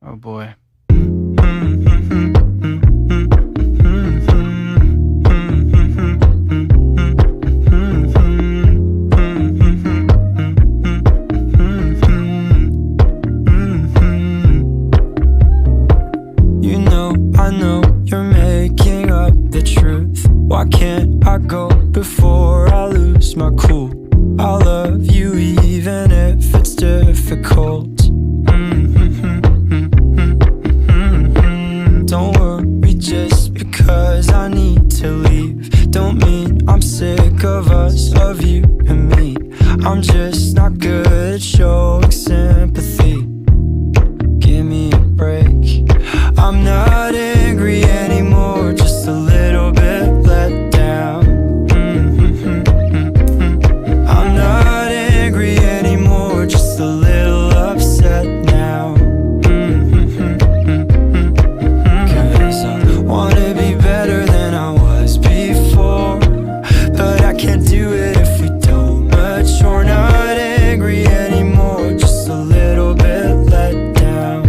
Oh boy. You know, I know you're making up the truth. Why can't I go before I lose my cool? I love you even if it's difficult. Don't worry just because I need to leave. Don't mean I'm sick of us, of you and me. I'm just not good at showing sympathy. Give me a break. I'm not angry anymore, just a little bit let down. I'm not angry anymore, just a little upset now. Cause I wanna be better than I was before, but I can't do it if we don't mature. Not angry anymore, just a little bit let down.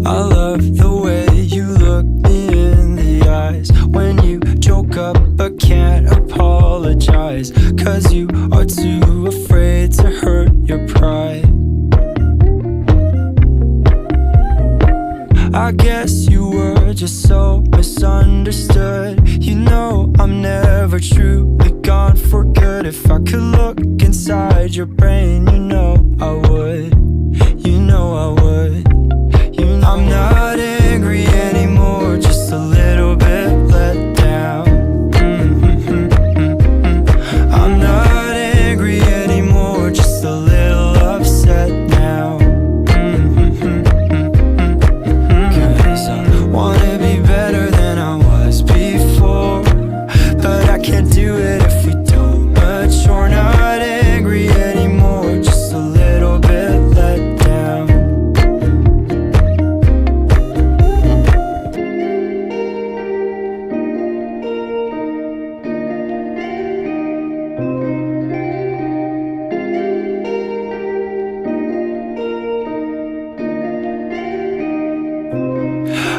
I love the way you look me in the eyes when you joke up but can't apologize, cause you are too afraid to hurt your pride. I guess you were just so misunderstood. You know I'm never truly gone for good. If I could look inside your brain, you know I would. You know I would. You know I'm not angry anymore, just a little bit let down. I'm not angry anymore, just a little upset now. Cause I wanna be better than I was before, but I can't do it if we don't mature. Not angry anymore, just a little bit let down.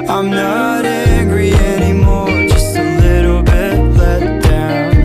I'm not